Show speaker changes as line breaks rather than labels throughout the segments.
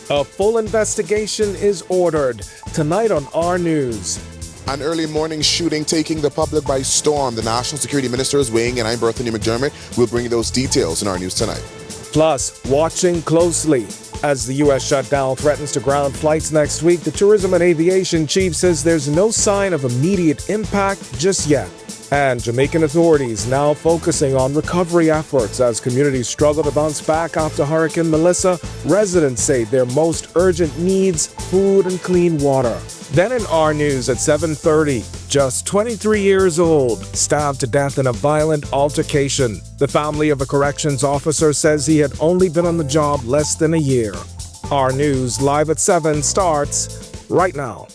A full investigation is ordered tonight on Our News.
An early morning shooting taking the public by storm. The National Security Minister is weighing in. I'm Berthany McDermott. We'll bring you those details in Our News tonight.
Plus, watching closely. As the U.S. shutdown threatens to ground flights next week, the Tourism and Aviation Chief says there's no sign of immediate impact just yet. And Jamaican authorities now focusing on recovery efforts as communities struggle to bounce back after Hurricane Melissa. Residents say their most urgent needs, food and clean water. Then in Our News at 7:30, just 23 years old, stabbed to death in a violent altercation. The family of a corrections officer says he had only been on the job less than a year. Our News live at 7 starts right now.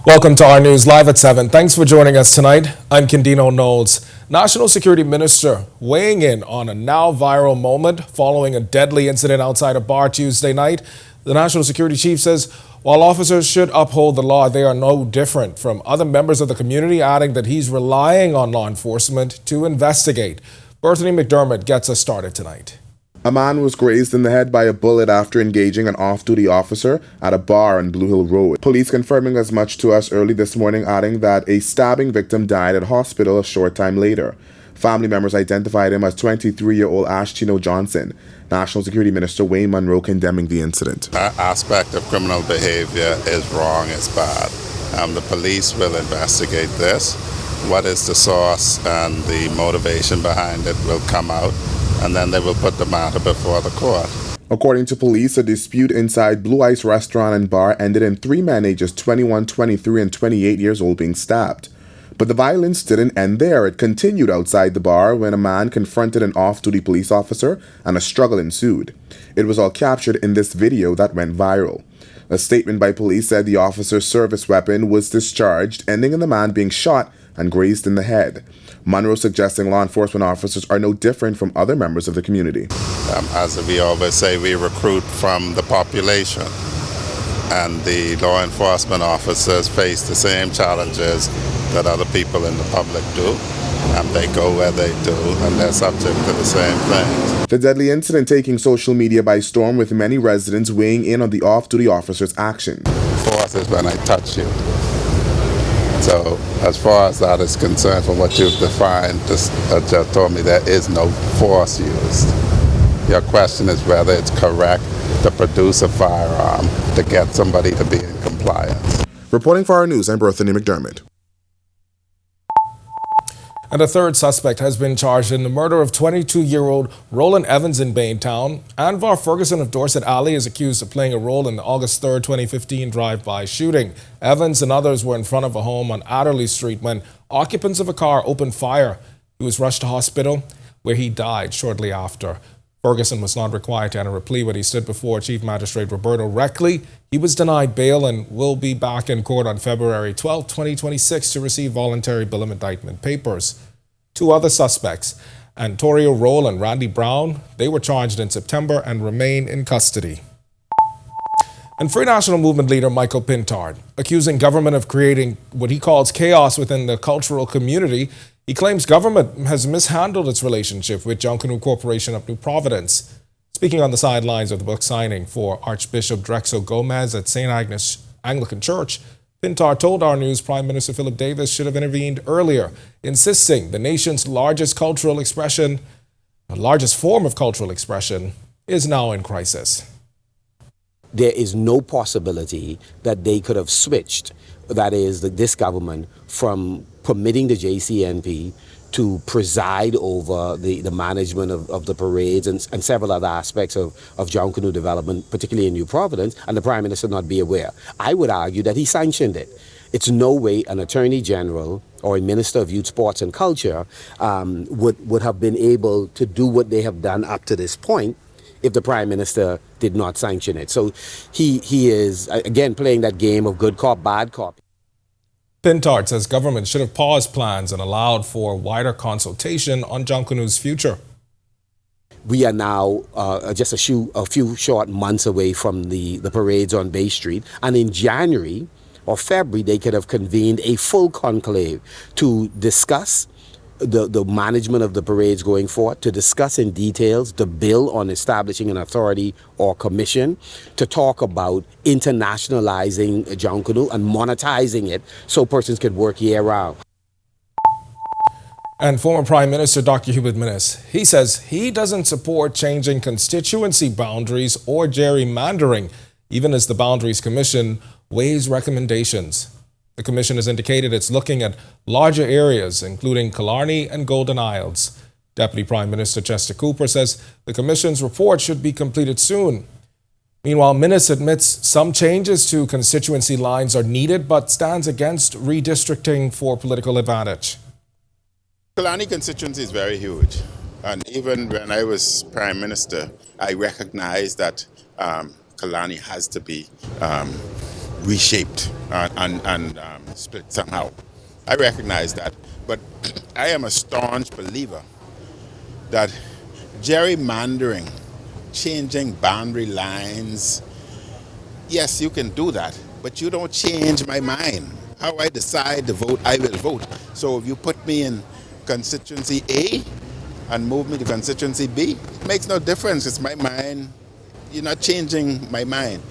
Welcome to Our News live at 7. Thanks for joining us tonight. I'm Kendino Knowles. National Security Minister weighing in on a now viral moment following a deadly incident outside a bar Tuesday night. The National Security Chief says while officers should uphold the law, they are no different from other members of the community, adding that he's relying on law enforcement to investigate. Berthany McDermott gets us started tonight.
A man was grazed in the head by a bullet after engaging an off-duty officer at a bar on Blue Hill Road. Police confirming as much to us early this morning, adding that a stabbing victim died at hospital a short time later. Family members identified him as 23-year-old Ashtino Johnson. National Security Minister Wayne Munro condemning the incident.
That aspect of criminal behavior is wrong, it's bad. The police will investigate this. What is the source and the motivation behind it will come out, and then they will put the matter before the court.
According to police, a dispute inside Blue Ice restaurant and bar ended in 3 men ages 21, 23, and 28 years old being stabbed. But the violence didn't end there. It continued outside the bar when a man confronted an off-duty police officer and a struggle ensued. It was all captured in this video that went viral. A statement by police said the officer's service weapon was discharged, ending in the man being shot and grazed in the head. Munro suggesting law enforcement officers are no different from other members of the community.
As we always say, we recruit from the population, and the law enforcement officers face the same challenges that other people in the public do, and they go where they do, and they're subject to the same things.
The deadly incident taking social media by storm, with many residents weighing in on the off-duty officer's action.
Force is when I touch you. So as far as that is concerned, from what you've defined, just told me there is no force used. Your question is whether it's correct to produce a firearm to get somebody to be in compliance.
Reporting for Our News, I'm Berthany McDermott.
And a third suspect has been charged in the murder of 22-year-old Roland Evans in Baintown. Anvar Ferguson of Dorset Alley is accused of playing a role in the August 3, 2015 drive-by shooting. Evans and others were in front of a home on Adderley Street when occupants of a car opened fire. He was rushed to hospital, where he died shortly after. Ferguson was not required to enter a plea when he stood before Chief Magistrate Roberto Reckley. He was denied bail and will be back in court on February 12, 2026 to receive voluntary bill of indictment papers. 2 other suspects, Antonio Roll and Randy Brown, they were charged in September and remain in custody. And Free National Movement leader Michael Pintard, accusing government of creating what he calls chaos within the cultural community. He claims government has mishandled its relationship with Junkanoo Corporation of New Providence. Speaking on the sidelines of the book signing for Archbishop Drexel Gomez at St. Agnes Anglican Church, Pintard told Our News Prime Minister Philip Davis should have intervened earlier, insisting the nation's largest form of cultural expression is now in crisis.
There is no possibility that they could have switched, that is, this government, from permitting the JCNP to preside over the management of the parades and several other aspects of Junkanoo development, particularly in New Providence, and the Prime Minister not be aware. I would argue that he sanctioned it. It's no way an Attorney General or a Minister of Youth, Sports and Culture would have been able to do what they have done up to this point if the Prime Minister did not sanction it. So he is, again, playing that game of good cop, bad cop.
Pintard says government should have paused plans and allowed for wider consultation on Junkanoo's future.
We are now just a few short months away from the parades on Bay Street, and in January or February they could have convened a full conclave to discuss the management of the parades going forward, to discuss in details the bill on establishing an authority or commission, to talk about internationalizing Junkanoo and monetizing it so persons could work year round.
And former Prime Minister Dr. Hubert Minnis, he says he doesn't support changing constituency boundaries or gerrymandering, even as the Boundaries Commission weighs recommendations. The commission has indicated it's looking at larger areas, including Killarney and Golden Isles. Deputy Prime Minister Chester Cooper says the commission's report should be completed soon. Meanwhile, Minnis admits some changes to constituency lines are needed, but stands against redistricting for political advantage.
Killarney constituency is very huge, and even when I was Prime Minister, I recognized that Killarney has to be reshaped and split somehow. I recognize that, but I am a staunch believer that gerrymandering, changing boundary lines, yes, you can do that, but you don't change my mind. How I decide to vote, I will vote. So if you put me in constituency A and move me to constituency B, it makes no difference. It's my mind. You're not changing my mind.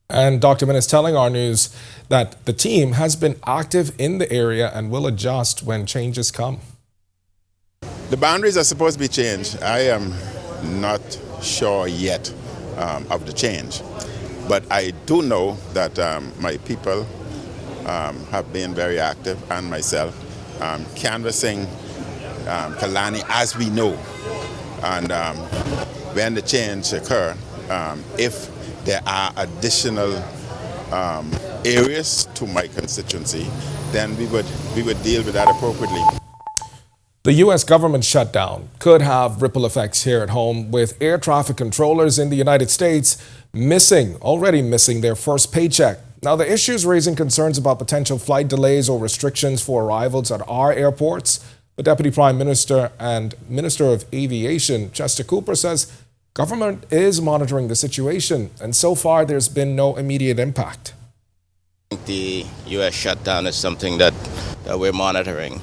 And Dr. Minnis telling our news that the team has been active in the area and will adjust when changes come.
The boundaries are supposed to be changed. I am not sure yet of the change, but I do know that my people have been very active, and myself, canvassing Killarney as we know. And when the change occur, if there are additional areas to my constituency, then we would deal with that appropriately.
The U.S. government shutdown could have ripple effects here at home, with air traffic controllers in the United States already missing their first paycheck. Now, the issue is raising concerns about potential flight delays or restrictions for arrivals at our airports. The Deputy Prime Minister and Minister of Aviation, Chester Cooper, says government is monitoring the situation, and so far there's been no immediate impact.
The U.S. shutdown is something that we're monitoring.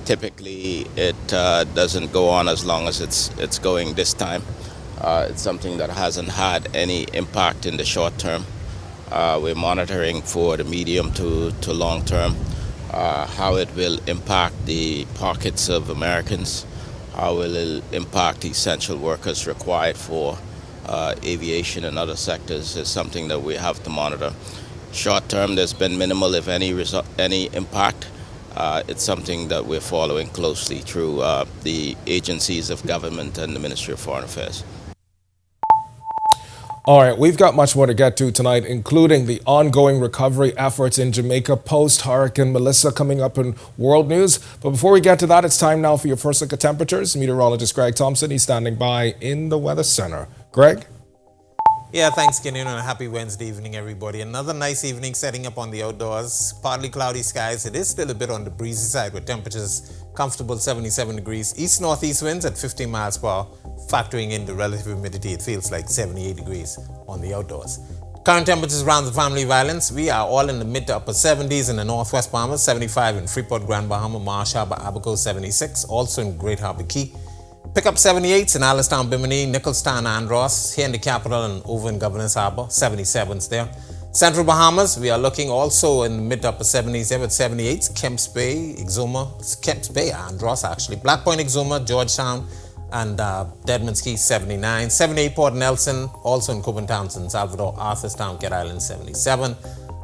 Typically, it doesn't go on as long as it's going this time. It's something that hasn't had any impact in the short term. We're monitoring for the medium to long term, how it will impact the pockets of Americans, how will it impact essential workers required for aviation and other sectors is something that we have to monitor. Short term, there's been minimal, if any impact. It's something that we're following closely through the agencies of government and the Ministry of Foreign Affairs.
All right, we've got much more to get to tonight, including the ongoing recovery efforts in Jamaica post-Hurricane Melissa coming up in World News. But before we get to that, it's time now for your first look at temperatures. Meteorologist Greg Thompson, he's standing by in the Weather Center. Greg?
Yeah, thanks, Kenyon, and a happy Wednesday evening, everybody. Another nice evening setting up on the outdoors. Partly cloudy skies. It is still a bit on the breezy side with temperatures comfortable 77 degrees. East-northeast winds at 15 miles per hour. Factoring in the relative humidity, it feels like 78 degrees on the outdoors. Current temperatures around the Family of Islands. We are all in the mid to upper 70s in the Northwest Bahamas, 75 in Freeport, Grand Bahama, Marsh Harbour, Abaco, 76. Also in Great Harbour Key. Pick up 78s in Alistown, Bimini, Nicholstown, Andros, here in the capital and over in Governors Harbour, 77s there. Central Bahamas, we are looking also in the mid to upper 70s there with 78s. Kemps Bay, Andros actually. Black Point, Exuma, Georgetown, and Deadman's Key, 79. 78 Port Nelson, also in Coburn Townsend, Salvador, Arthurstown, Cat Island, 77.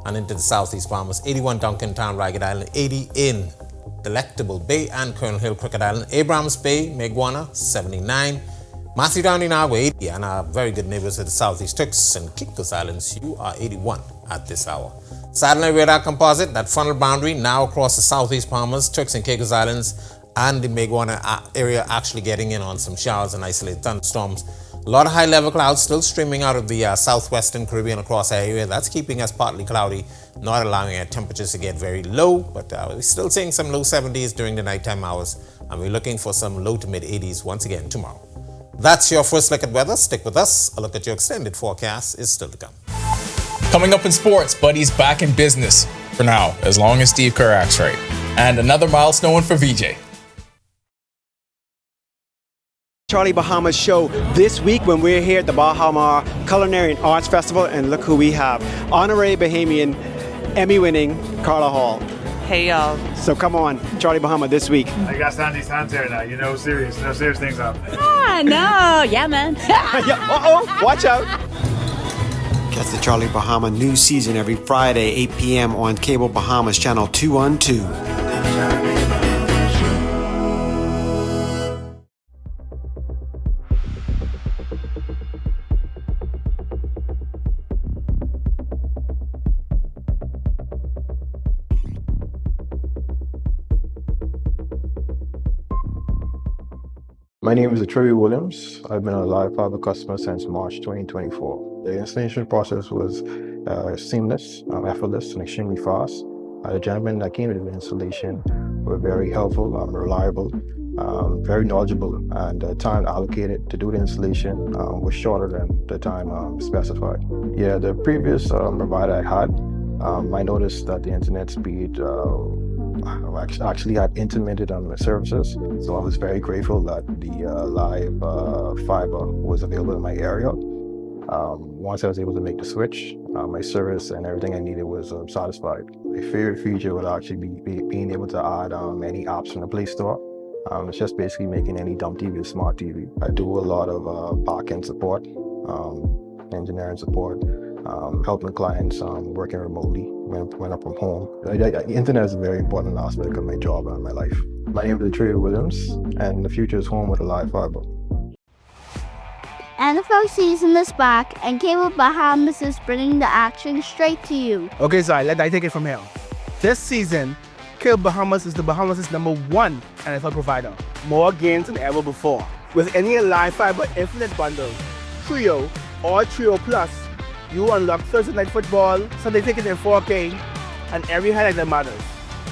And into the southeast Bahamas, 81 Duncan Town, Ragged Island, 80 in Delectable Bay and Colonel Hill, Crooked Island. Abrams Bay, Meguana, 79. Matthew Down in Agua, 80. And our very good neighbors at the southeast Turks and Caicos Islands, you are 81 at this hour. Satellite radar composite, that funnel boundary now across the southeast Bahamas, Turks and Caicos Islands, and the Meguana area actually getting in on some showers and isolated thunderstorms. A lot of high-level clouds still streaming out of the southwestern Caribbean across our area. That's keeping us partly cloudy, not allowing our temperatures to get very low, but we're still seeing some low 70s during the nighttime hours, and we're looking for some low to mid 80s once again tomorrow. That's your first look at weather. Stick with us. A look at your extended forecast is still to come.
Coming up in sports, Buddy's back in business. For now, as long as Steve Kerr acts right. And another milestone for VJ.
Charlie Bahamas show this week when we're here at the Bahamas Culinary and Arts Festival, and look who we have. Honorary Bahamian, Emmy-winning Carla Hall.
Hey y'all.
So come on, Charlie Bahama this week.
I got Sandy's hands here now. You know, serious things up.
No, yeah, man.
Watch out. Catch the Charlie Bahama new season every Friday, 8 p.m. on Cable Bahamas Channel 212.
My name is Trevor Williams. I've been a Live Fiber customer since March 2024. The installation process was seamless, effortless, and extremely fast. The gentlemen that came to the installation were very helpful, reliable, very knowledgeable, and the time allocated to do the installation was shorter than the time specified. Yeah, the previous provider I had, I noticed that the internet speed actually had intermittent on the services, so I was very grateful that the live fiber was available in my area. Once I was able to make the switch, my service and everything I needed was satisfied. My favorite feature would actually be being able to add any apps from the Play Store. It's just basically making any dumb TV a smart TV. I do a lot of back-end support, engineering support, helping clients working remotely when I'm from home. The internet is a very important aspect of my job and my life. My name is Trevor Williams, and the future is home with a live fiber.
NFL season is back, and Cable Bahamas is bringing the action straight to you.
Okay, Zai, let I take it from here. This season, Cable Bahamas is the Bahamas' #1 NFL provider. More games than ever before. With any live fiber infinite bundle, Trio or Trio Plus, you unlock Thursday Night Football, Sunday Ticket in 4K, and every highlight that matters.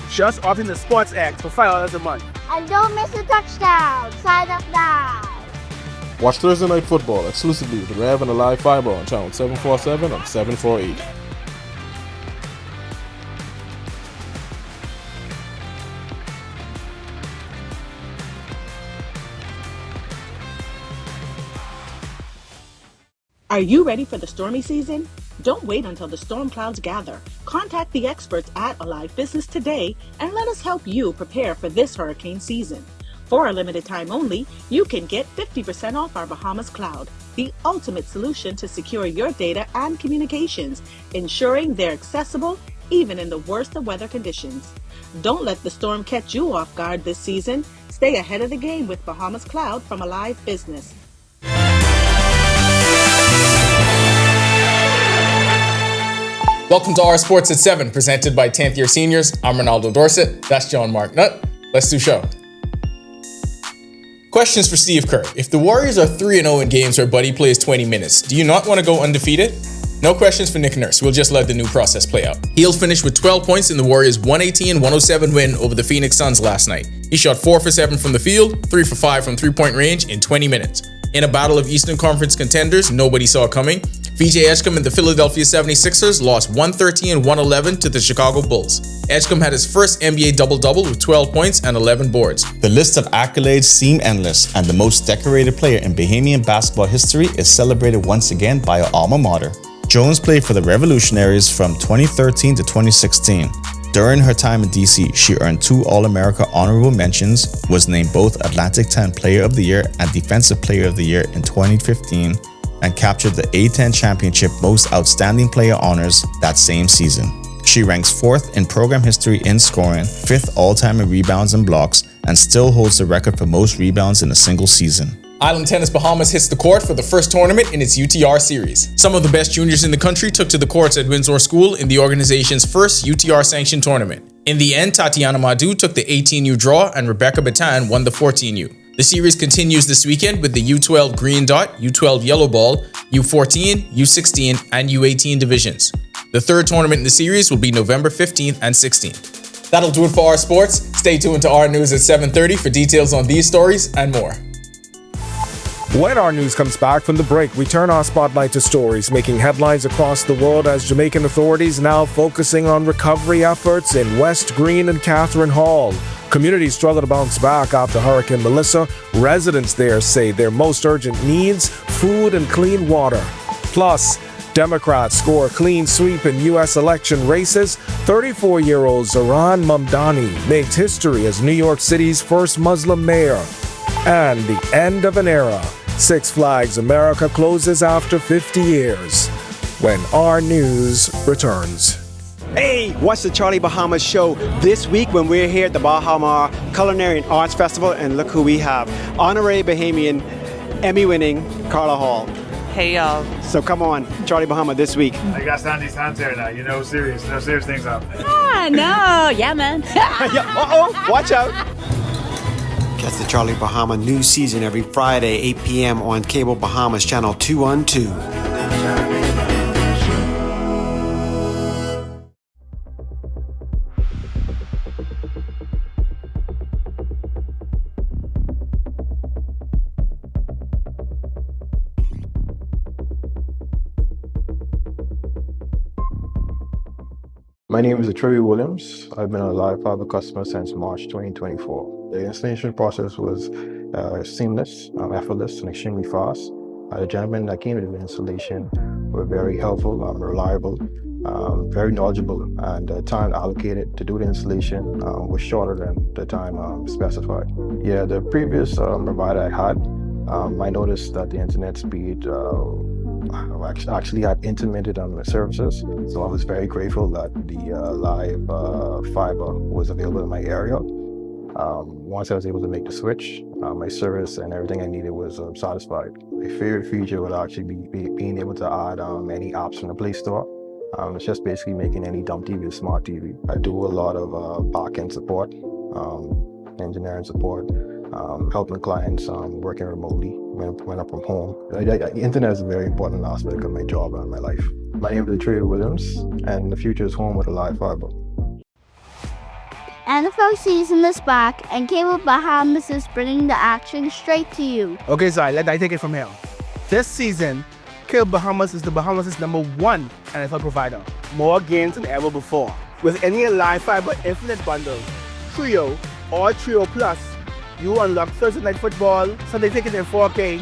Just opt into Sports X for $5 a month.
And don't miss a touchdown. Sign up now.
Watch Thursday Night Football exclusively with Rev and a live fiber on channel 747 and 748.
Are you ready for the stormy season? Don't wait until the storm clouds gather. Contact the experts at Alive Business today and let us help you prepare for this hurricane season. For a limited time only, you can get 50% off our Bahamas Cloud, the ultimate solution to secure your data and communications, ensuring they're accessible even in the worst of weather conditions. Don't let the storm catch you off guard this season. Stay ahead of the game with Bahamas Cloud from Alive Business.
Welcome to Our Sports at 7, presented by 10th Year Seniors. I'm Ronaldo Dorset. That's John Mark Nutt. Let's do show. Questions for Steve Kerr. If the Warriors are 3-0 in games where Buddy plays 20 minutes, do you not want to go undefeated? No questions for Nick Nurse. We'll just let the new process play out. He'll finish with 12 points in the Warriors' 118-107 win over the Phoenix Suns last night. He shot 4 for 7 from the field, 3 for 5 from three-point range in 20 minutes. In a battle of Eastern Conference contenders nobody saw coming, VJ Edgecombe and the Philadelphia 76ers lost 113-111 to the Chicago Bulls. Edgecombe had his first NBA double-double with 12 points and 11 boards.
The list of accolades seem endless, and the most decorated player in Bahamian basketball history is celebrated once again by her alma mater. Jones played for the Revolutionaries from 2013 to 2016. During her time in DC, she earned 2 All-America honorable mentions, was named both Atlantic 10 Player of the Year and Defensive Player of the Year in 2015, and captured the A10 Championship Most Outstanding Player honors that same season. She ranks 4th in program history in scoring, 5th all-time in rebounds and blocks, and still holds the record for most rebounds in a single season.
Island Tennis Bahamas hits the court for the first tournament in its UTR series. Some of the best juniors in the country took to the courts at Windsor School in the organization's first UTR-sanctioned tournament. In the end, Tatiana Madu took the 18U draw and Rebecca Batan won the 14U. The series continues this weekend with the U12 Green Dot, U12 Yellow Ball, U14, U16, and U18 divisions. The third tournament in the series will be November 15th and 16th. That'll do it for our sports. Stay tuned to our news at 7:30 for details on these stories and more.
When our news comes back from the break, we turn our spotlight to stories making headlines across the world as Jamaican authorities now focusing on recovery efforts in West Green and Catherine Hall. Communities struggle to bounce back after Hurricane Melissa. Residents there say their most urgent needs, food and clean water. Plus, Democrats score a clean sweep in U.S. election races. 34-year-old Zohran Mamdani makes history as New York City's first Muslim mayor. And the end of an era. Six Flags America closes after 50 years. When our news returns.
Hey, what's the Charlie Bahamas show this week when we're here at the Bahamas Culinary and Arts Festival, and look who we have. Honorary Bahamian, Emmy-winning Carla Hall.
Hey, y'all.
So come on, Charlie Bahama this week.
I got Sandy's hands here now. You know, serious things happen.
No. Yeah, man.
Uh-oh, watch out. Catch the Charlie Bahama new season every Friday, 8 p.m. on Cable Bahamas Channel 212.
My name is Trevor Williams. I've been a live fiber customer since March 2024. The installation process was seamless, effortless, and extremely fast. The gentlemen that came to the installation were very helpful, reliable, very knowledgeable, and the time allocated to do the installation was shorter than the time specified. Yeah, the previous provider I had, I noticed that the internet speed actually had intermittent on my services, so I was very grateful that the live fiber was available in my area. Once I was able to make the switch, my service and everything I needed was satisfied. My favorite feature would actually be being able to add any apps from the Play Store. It's just basically making any dumb TV a smart TV. I do a lot of back-end support, engineering support, helping clients working remotely when I'm from home. The internet is a very important aspect of my job and my life. My name is Trey Williams, and the future is home with a live fiber.
NFL season is back, and Cable Bahamas is bringing the action straight to you.
Okay, Zai, let I take it from here. This season, Cable Bahamas is the Bahamas' #1 NFL provider. More games than ever before. With any live fiber infinite bundle, Trio or Trio Plus, you unlock Thursday Night Football, Sunday Ticket in 4K,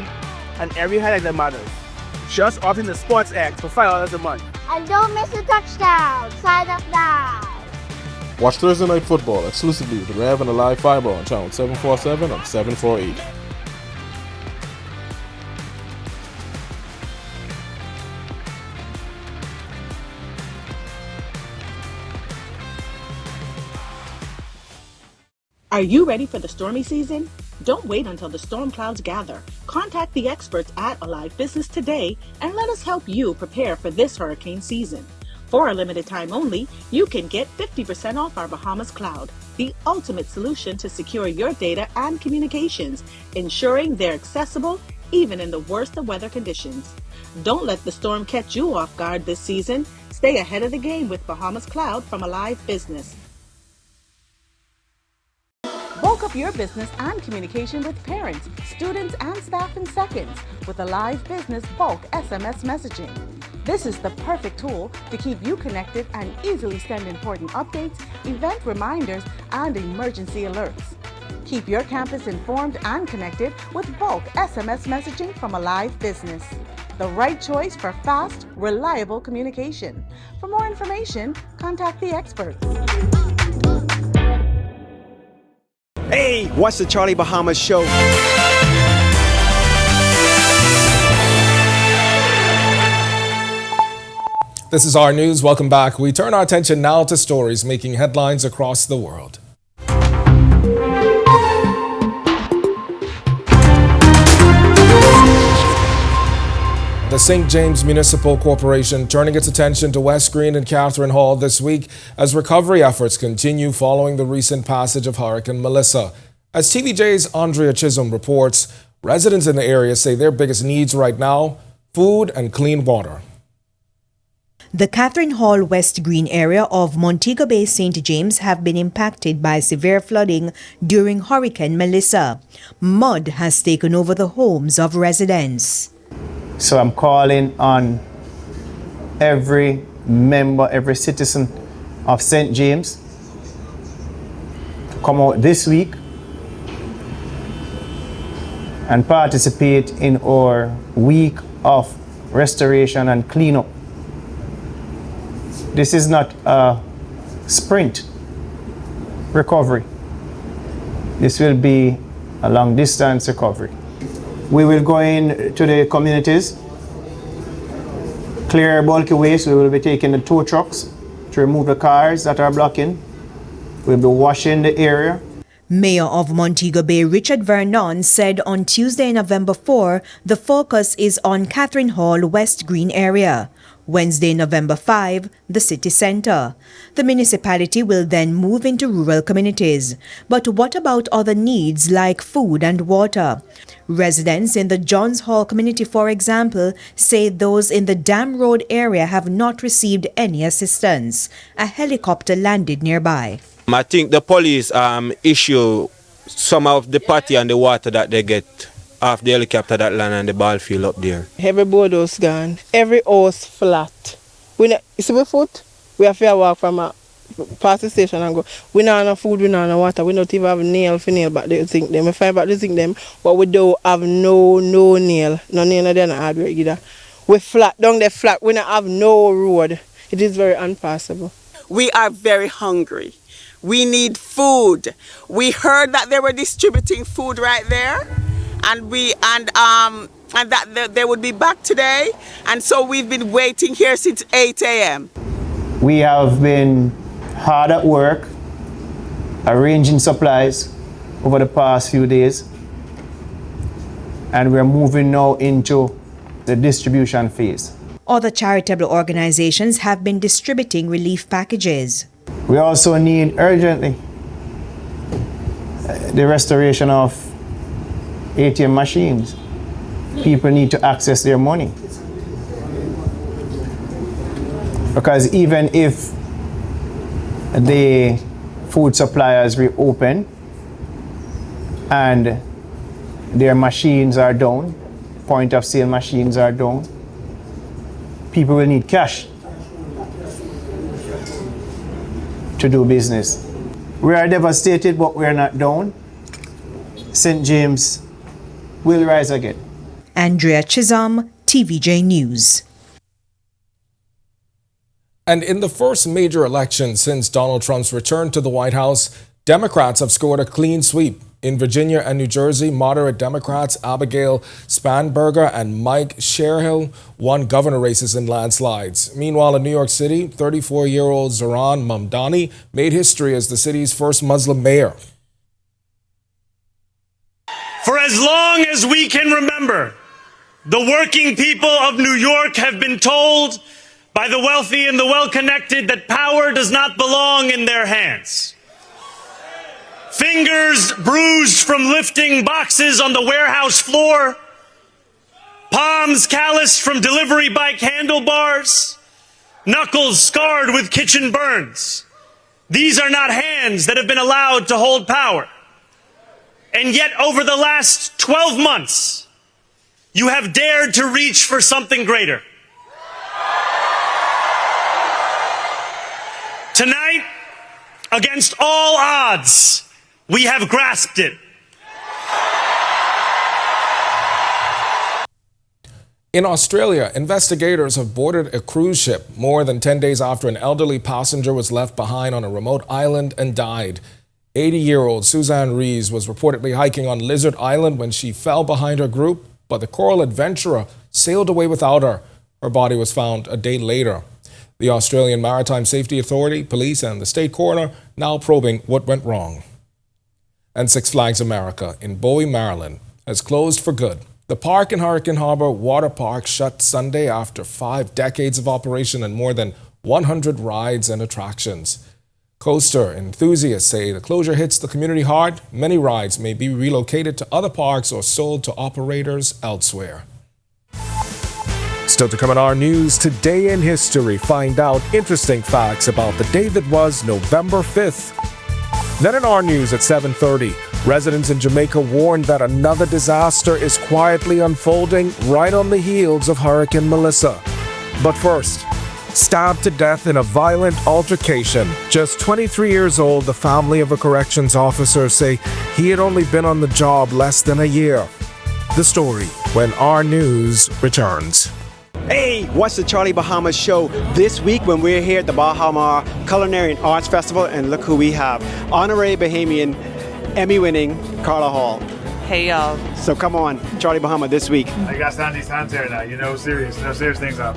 and every highlight that matters. Just opt in the Sports X for $5 a month.
And don't miss a touchdown. Sign up now.
Watch Thursday Night Football exclusively with Rev and a live fiber on channel 747 and 748.
Are you ready for the stormy season? Don't wait until the storm clouds gather. Contact the experts at Alive Business today and let us help you prepare for this hurricane season. For a limited time only, you can get 50% off our Bahamas Cloud, the ultimate solution to secure your data and communications, ensuring they're accessible even in the worst of weather conditions. Don't let the storm catch you off guard this season. Stay ahead of the game with Bahamas Cloud from Alive Business. Bulk up your business and communication with parents, students, and staff in seconds with Alive Business Bulk SMS messaging. This is the perfect tool to keep you connected and easily send important updates, event reminders, and emergency alerts. Keep your campus informed and connected with bulk SMS messaging from Alive Business. The right choice for fast, reliable communication. For more information, contact the experts.
Hey, what's the Charlie Bahamas show?
This is our news. Welcome back. We turn our attention now to stories making headlines across the world. The St. James Municipal Corporation turning its attention to West Green and Catherine Hall this week as recovery efforts continue following the recent passage of Hurricane Melissa. As TVJ's Andrea Chisholm reports, residents in the area say their biggest needs right now, food and clean water.
The Catherine Hall West Green area of Montego Bay St. James have been impacted by severe flooding during Hurricane Melissa. Mud has taken over the homes of residents.
So I'm calling on every member, every citizen of St. James to come out this week and participate in our week of restoration and cleanup. This is not a sprint recovery. This will be a long distance recovery. We will go in to the communities, clear bulky waste. We will be taking the tow trucks to remove the cars that are blocking. We'll be washing the area.
Mayor of Montego Bay, Richard Vernon, said on Tuesday, November 4, the focus is on Catherine Hall West Green area. Wednesday, November 5, the city center. The municipality will then move into rural communities. But what about other needs like food and water? Residents in the Johns Hall community, for example, say those in the Dam Road area have not received any assistance. A helicopter landed nearby.
I think the police issue some of the party and the water that they get off the helicopter that land on the ball field up there.
Every board house gone, every house flat. You see my foot? We have to walk from a past the station and go. We don't have no food, we don't have no water, we don't even have nail for nail back the zinc them. We find back the zinc them, but we don't have no nail. No nail there, no hardware either. We flat, down there flat, we don't have no road. It is very unpassable.
We are very hungry. We need food. We heard that they were distributing food right there, and that they would be back today, and so we've been waiting here since 8 a.m.
We have been hard at work arranging supplies over the past few days, and we're moving now into the distribution phase.
Other charitable organizations have been distributing relief packages.
We also need urgently the restoration of ATM machines. People need to access their money. Because even if the food suppliers reopen and their machines are down, point of sale machines are down, people will need cash to do business. We are devastated, but we are not down. St. James will rise again.
Andrea Chisholm, TVJ News.
And in the first major election since Donald Trump's return to the White House, Democrats have scored a clean sweep. In Virginia and New Jersey, moderate Democrats Abigail Spanberger and Mike Sherhill won governor races in landslides. Meanwhile, in New York City, 34-year-old Zohran Mamdani made history as the city's first Muslim mayor.
For as long as we can remember, the working people of New York have been told by the wealthy and the well-connected that power does not belong in their hands. Fingers bruised from lifting boxes on the warehouse floor, palms calloused from delivery bike handlebars, knuckles scarred with kitchen burns. These are not hands that have been allowed to hold power. And yet, over the last 12 months, you have dared to reach for something greater. Tonight, against all odds, we have grasped it.
In Australia, investigators have boarded a cruise ship more than 10 days after an elderly passenger was left behind on a remote island and died. 80-year-old Suzanne Rees was reportedly hiking on Lizard Island when she fell behind her group, but the Coral Adventurer sailed away without her. Her body was found a day later. The Australian Maritime Safety Authority, police, and the state coroner now probing what went wrong. And Six Flags America in Bowie, Maryland, has closed for good. The park in Hurricane Harbor Water Park shut Sunday after 5 decades of operation and more than 100 rides and attractions. Coaster enthusiasts say the closure hits the community hard. Many rides may be relocated to other parks or sold to operators elsewhere. Still to come on our news, today in history, find out interesting facts about the day that was November 5th. Then in our news at 7:30, residents in Jamaica warned that another disaster is quietly unfolding right on the heels of Hurricane Melissa. But first, stabbed to death in a violent altercation. Just 23 years old, the family of a corrections officer say he had only been on the job less than a year. The story when our news returns.
Hey, what's the Charlie Bahamas show this week when we're here at the Bahamas Culinary and Arts Festival, and look who we have. Honorary Bahamian, Emmy-winning Carla Hall.
Hey, y'all.
So come on, Charlie Bahama this week.
I got down these hands here now. You know, serious things up.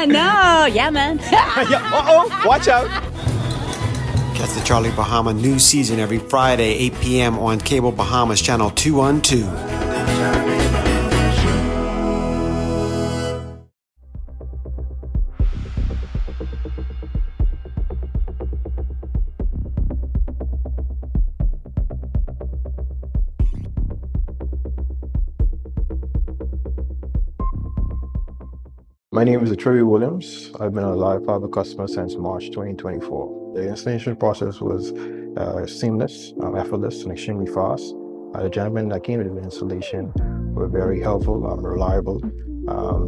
No. Yeah, man.
Uh-oh, watch out. Catch the Charlie Bahama new season every Friday, 8 p.m. on Cable Bahamas Channel 212.
My name is Trevor Williams. I've been a live fiber customer since March 2024. The installation process was seamless, effortless, and extremely fast. The gentlemen that came to the installation were very helpful, reliable,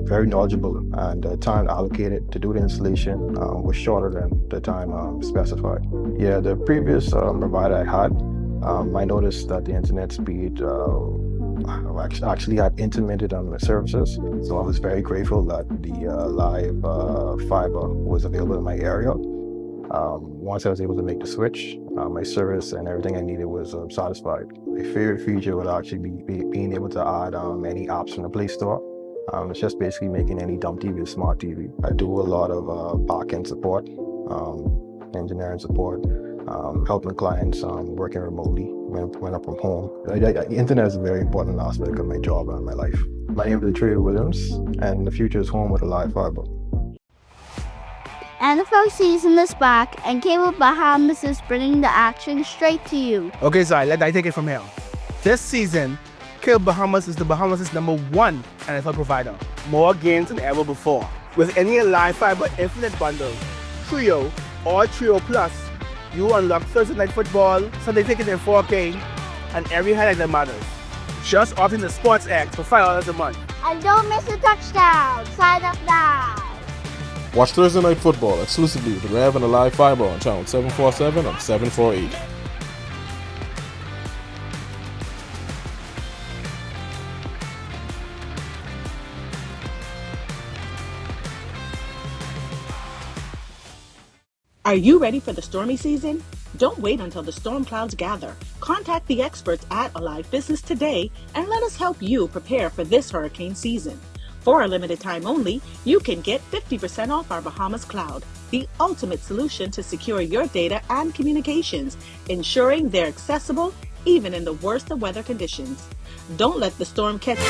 very knowledgeable, and the time allocated to do the installation was shorter than the time specified. Yeah, the previous provider I had, I noticed that the internet speed actually had intermittent on my services, so I was very grateful that the live fiber was available in my area. Once I was able to make the switch, my service and everything I needed was satisfied. My favorite feature would actually be being able to add any apps from the Play Store. It's just basically making any dumb TV a smart TV. I do a lot of back-end support, engineering support, helping clients working remotely when I'm from home. The internet is a very important aspect of my job and my life. My name is Trevor Williams, and the future is home with a live fiber.
NFL season is back, and Cable Bahamas is bringing the action straight to you.
Okay, Zai, let I take it from here. This season, Cable Bahamas is the Bahamas' #1 NFL provider. More games than ever before. With any live fiber infinite bundle, Trio or Trio Plus, you unlock Thursday Night Football, Sunday Ticket in 4K, and every highlight that matters. Just opt into Sports X for $5 a month.
And don't miss a touchdown. Sign up now.
Watch Thursday Night Football exclusively with Rev and a live fiber on channel 747 and 748.
Are you ready for the stormy season? Don't wait until the storm clouds gather. Contact the experts at Alive Business today and let us help you prepare for this hurricane season. For a limited time only, you can get 50% off our Bahamas Cloud, the ultimate solution to secure your data and communications, ensuring they're accessible even in the worst of weather conditions. Don't let the storm catch you.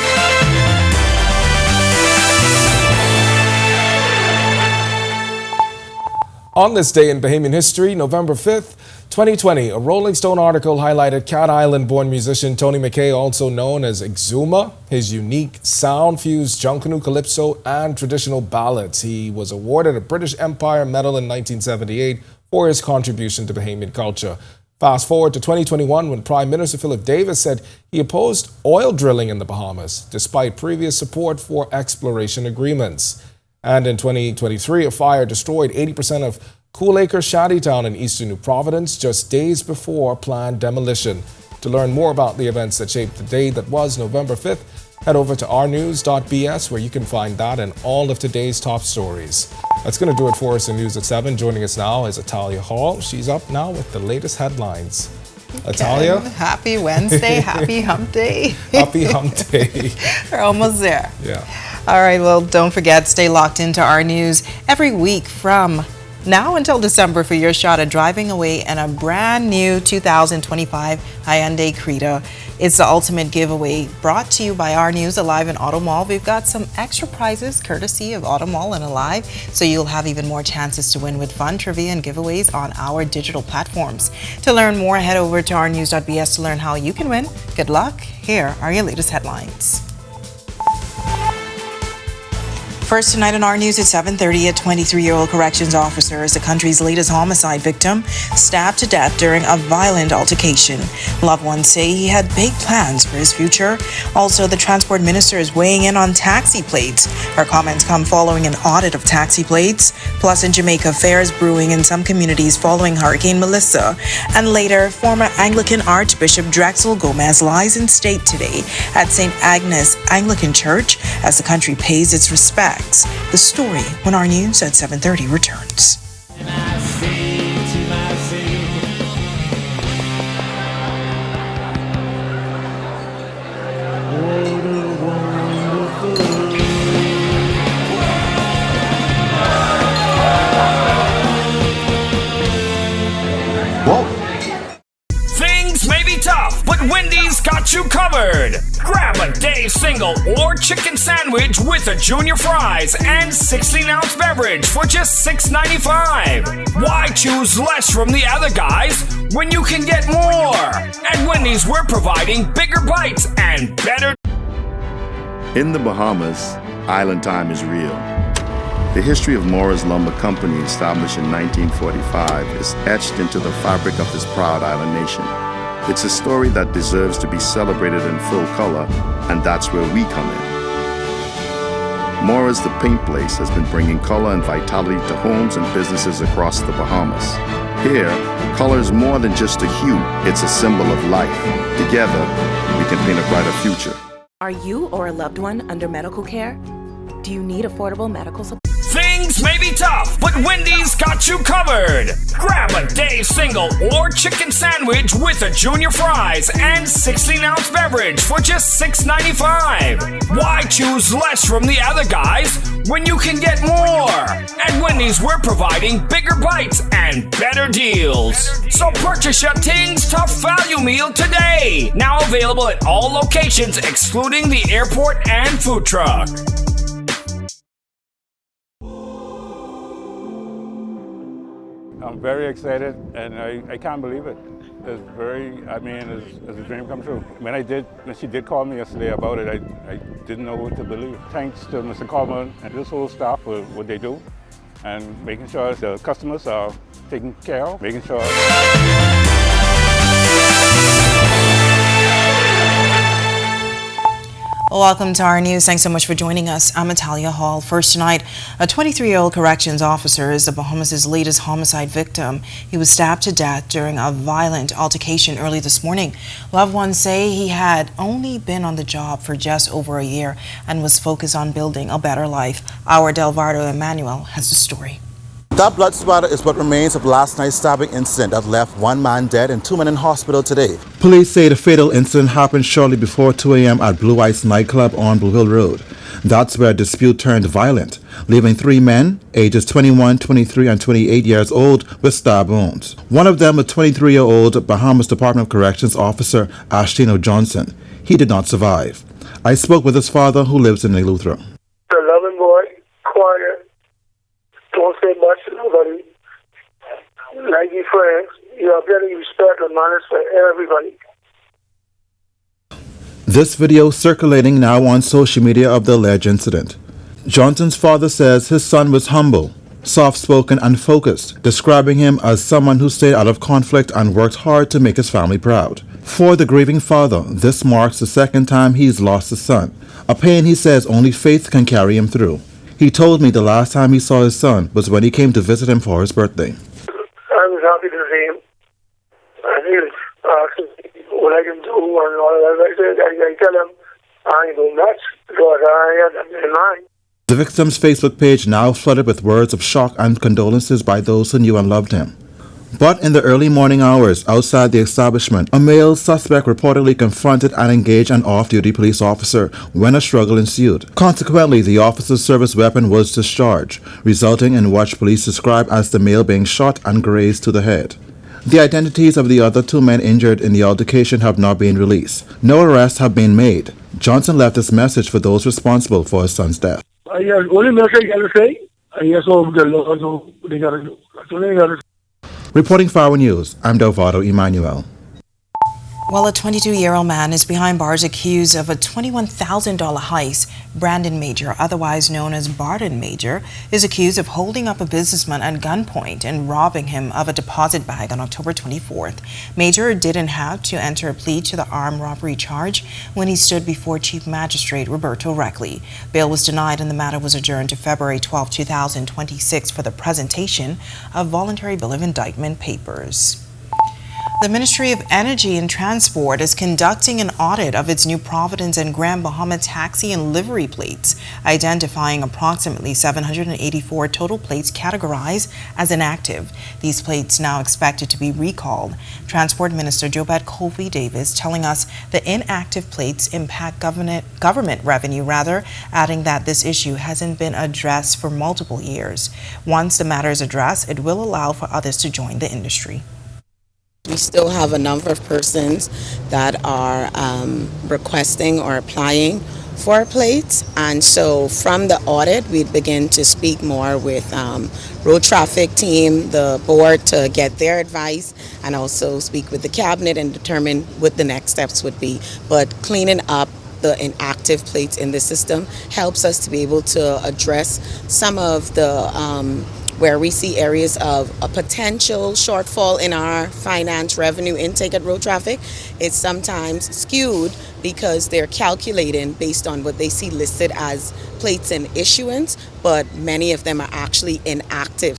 On this day in Bahamian history, November 5th, 2020, a Rolling Stone article highlighted Cat Island-born musician Tony McKay, also known as Exuma. His unique sound fused junkanoo, calypso, and traditional ballads. He was awarded a British Empire Medal in 1978 for his contribution to Bahamian culture. Fast forward to 2021, when Prime Minister Philip Davis said he opposed oil drilling in the Bahamas, despite previous support for exploration agreements. And in 2023, a fire destroyed 80% of Cool Acre Shantytown in eastern New Providence just days before planned demolition. To learn more about the events that shaped the day that was November 5th, head over to ournews.bs, where you can find that and all of today's top stories. That's going to do it for us in News at 7. Joining us now is Atalia Hall. She's up now with the latest headlines. Atalia?
Happy Wednesday, happy hump day.
Happy hump day.
We're almost there.
Yeah.
All right, well, don't forget, stay locked into our news every week from now until December for your shot at driving away in a brand new 2025 Hyundai Creta. It's the ultimate giveaway, brought to you by Our News, Alive, and Auto Mall. We've got some extra prizes courtesy of Auto Mall and Alive, so you'll have even more chances to win with fun trivia and giveaways on our digital platforms. To learn more, head over to ournews.bs to learn how you can win. Good luck. Here are your latest headlines. First tonight on our news at 7:30, a 23-year-old corrections officer is the country's latest homicide victim, stabbed to death during a violent altercation. Loved ones say he had big plans for his future. Also, the transport minister is weighing in on taxi plates. Her comments come following an audit of taxi plates. Plus, in Jamaica, fairs brewing in some communities following Hurricane Melissa. And later, former Anglican Archbishop Drexel Gomez lies in state today at St. Agnes Anglican Church as the country pays its respects. The story when our news at 7:30 returns.
Things may be tough, but Wendy's got you covered. Grab a day single or chicken sandwich with a junior fries and 16-ounce beverage for just $6.95. Why choose less from the other guys when you can get more? At Wendy's, we're providing bigger bites and better.
In the Bahamas, island time is real. The history of Morris Lumber Company, established in 1945, is etched into the fabric of this proud island nation. It's a story that deserves to be celebrated in full color, and that's where we come in. Morris the Paint Place has been bringing color and vitality to homes and businesses across the Bahamas. Here, color is more than just a hue, it's a symbol of life. Together, we can paint a brighter future.
Are you or a loved one under medical care? Do you need affordable medical support?
Things may be tough, but Wendy's got you covered. Grab a day single or chicken sandwich with a junior fries and 16-ounce beverage for just $6.95. Why choose less from the other guys when you can get more? At Wendy's, we're providing bigger bites and better deals. So purchase your Tings Tough Value Meal today. Now available at all locations excluding the airport and food truck.
I'm very excited, and I can't believe it. It's it's a dream come true. When she did call me yesterday about it, I didn't know what to believe. Thanks to Mr. Coleman and this whole staff for what they do, and making sure the customers are taken care of, making sure.
Welcome to our news. Thanks so much for joining us. I'm Natalia Hall. First tonight, a 23-year-old corrections officer is the Bahamas' latest homicide victim. He was stabbed to death during a violent altercation early this morning. Loved ones say he had only been on the job for just over a year and was focused on building a better life. Our Delvardo Emmanuel has the story.
That blood spatter is what remains of last night's stabbing incident that left one man dead and 2 men in hospital today. Police say the fatal incident happened shortly before 2 a.m. at Blue Ice nightclub on Blue Hill Road. That's where a dispute turned violent, leaving 3 men, ages 21, 23, and 28 years old, with stab wounds. One of them, a 23-year-old Bahamas Department of Corrections officer, Ashtino Johnson. He did not survive. I spoke with his father, who lives in Eleuthera.
A loving boy, quiet. Don't say much to nobody. Like your friends, you have plenty of respect and manners for everybody.
This video circulating now on social media of the alleged incident. Johnson's father says his son was humble, soft-spoken and focused, describing him as someone who stayed out of conflict and worked hard to make his family proud. For the grieving father, this marks the second time he's lost a son, a pain he says only faith can carry him through. He told me the last time he saw his son was when he came to visit him for his birthday.
I was happy to see him. And he was asking what I can do and all that. I said, I tell him, I ain't doing much because I had that in mind.
The victim's Facebook page now flooded with words of shock and condolences by those who knew and loved him. But in the early morning hours outside the establishment, a male suspect reportedly confronted and engaged an off-duty police officer when a struggle ensued. Consequently, the officer's service weapon was discharged, resulting in what police described as the male being shot and grazed to the head. The identities of the other 2 men injured in the altercation have not been released. No arrests have been made. Johnson left this message for those responsible for his son's death.
Only message I gotta say, I guess all the laws they gotta do. That's all they gotta say.
Reporting for Our News, I'm Delvardo Emmanuel.
Well, a 22-year-old man is behind bars accused of a $21,000 heist. Brandon Major, otherwise known as Barton Major, is accused of holding up a businessman at gunpoint and robbing him of a deposit bag on October 24th. Major didn't have to enter a plea to the armed robbery charge when he stood before Chief Magistrate Roberto Reckley. Bail was denied and the matter was adjourned to February 12, 2026 for the presentation of voluntary bill of indictment papers. The Ministry of Energy and Transport is conducting an audit of its New Providence and Grand Bahama taxi and livery plates, identifying approximately 784 total plates categorized as inactive. These plates now expected to be recalled. Transport Minister Jobette Colby Davis telling us the inactive plates impact government revenue, adding that this issue hasn't been addressed for multiple years. Once the matter is addressed, it will allow for others to join the industry.
We still have a number of persons that are requesting or applying for plates, and so from the audit we begin to speak more with road traffic team, the board, to get their advice, and also speak with the cabinet and determine what the next steps would be. But cleaning up the inactive plates in the system helps us to be able to address some of the where we see areas of a potential shortfall in our finance revenue intake at road traffic. It's sometimes skewed because they're calculating based on what they see listed as plates in issuance, but many of them are actually inactive.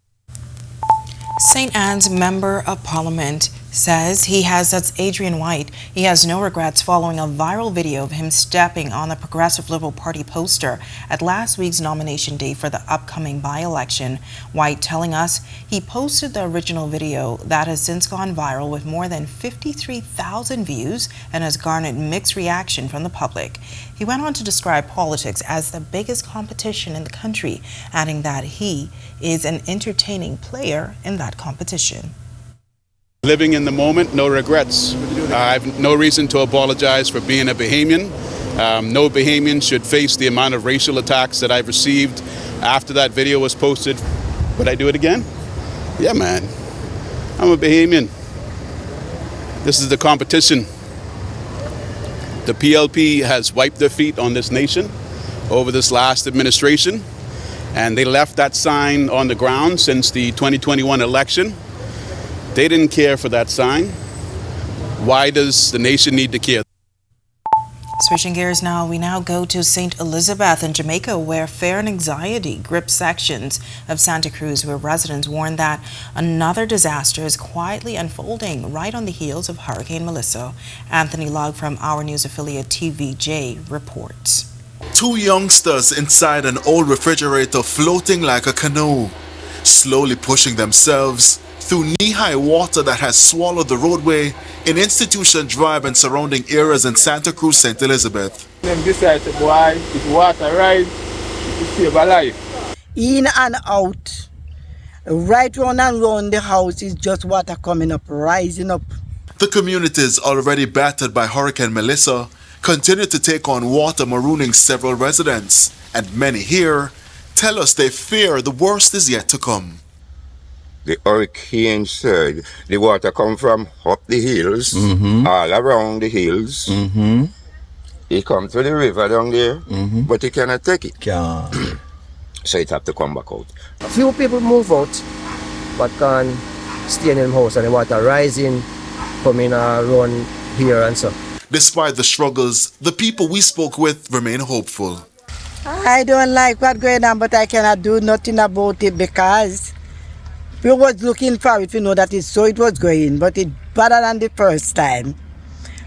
St. Anne's Member of Parliament says that's Adrian White. He has no regrets following a viral video of him stepping on the Progressive Liberal Party poster at last week's nomination day for the upcoming by-election. White telling us he posted the original video that has since gone viral with more than 53,000 views and has garnered mixed reaction from the public. He went on to describe politics as the biggest competition in the country, adding that he is an entertaining player in that competition.
Living in the moment, no regrets. I have no reason to apologize for being a Bahamian. No Bahamian should face the amount of racial attacks that I've received after that video was posted. Would I do it again? Yeah, man. I'm a Bahamian. This is the competition. The PLP has wiped their feet on this nation over this last administration, and they left that sign on the ground since the 2021 election. They didn't care for that sign. Why does the nation need to care?
Switching gears now, we now go to St. Elizabeth in Jamaica, where fear and anxiety grip sections of Santa Cruz, where residents warn that another disaster is quietly unfolding right on the heels of Hurricane Melissa. Anthony Lugg from Our News affiliate TVJ reports.
Two youngsters inside an old refrigerator floating like a canoe, slowly pushing themselves through knee-high water that has swallowed the roadway in Institution Drive and surrounding areas in Santa Cruz, St. Elizabeth.
Them decide to go high, if water rise, to save a life.
In and out, right round and round the house is just water coming up, rising up.
The communities already battered by Hurricane Melissa continue to take on water, marooning several residents, and many here tell us they fear the worst is yet to come.
The hurricane surge, the water come from up the hills, all around the hills. It come to the river down there, but it cannot take it. So it have to come back out.
A few people move out, but can stay in the house and the water rising, coming around here and so.
Despite the struggles, the people we spoke with remain hopeful.
I don't like what's going on, but I cannot do nothing about it because we was looking for it, we know that it was going, but it's better than the first time.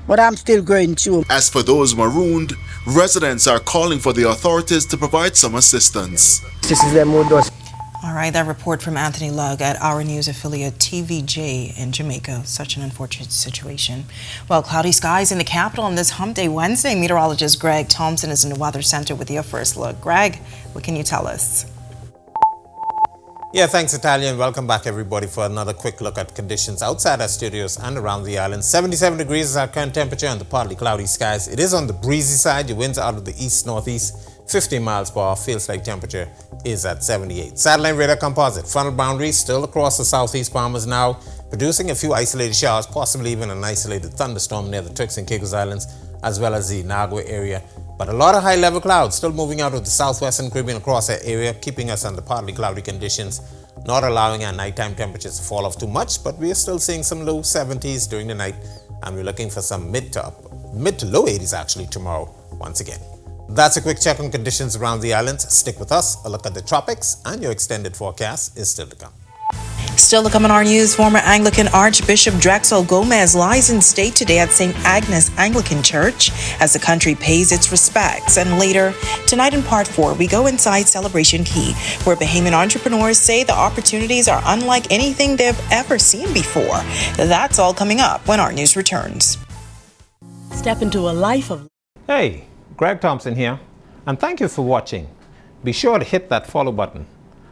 But I'm still going through.
As for those marooned, residents are calling for the authorities to provide some assistance.
This is them who does.
All right, that report from Anthony Lugg at Our News affiliate TVJ in Jamaica. Such an unfortunate situation. Well, cloudy skies in the capital on this Hump Day Wednesday. Meteorologist Greg Thompson is in the Weather Center with your first look. Greg, what can you tell us?
Yeah, thanks, Natalia, and welcome back, everybody, for another quick look at conditions outside our studios and around the island. 77 degrees is our current temperature on the partly cloudy skies. It is on the breezy side. The winds are out of the east-northeast, 15 miles per hour. Feels like temperature is at 78. Satellite radar composite. Frontal boundaries still across the southeast Bahamas now. producing a few isolated showers, possibly even an isolated thunderstorm near the Turks and Caicos Islands, as well as the Nagua area. But a lot of high-level clouds still moving out of the southwestern Caribbean across that area, keeping us under partly cloudy conditions, not allowing our nighttime temperatures to fall off too much, but we are still seeing some low 70s during the night, and we're looking for some mid to low 80s actually tomorrow once again. That's a quick check on conditions around the islands. Stick with us, a look at the tropics, and your extended forecast is still to come.
Still to come on our news, former Anglican Archbishop Drexel Gomez lies in state today at St. Agnes Anglican Church as the country pays its respects. And later, tonight in part 4, we go inside Celebration Key, where Bahamian entrepreneurs say the opportunities are unlike anything they've ever seen before. That's all coming up when our news returns.
Step into a life of...
Hey, Greg Thompson here, and thank you for watching. Be sure to hit that follow button.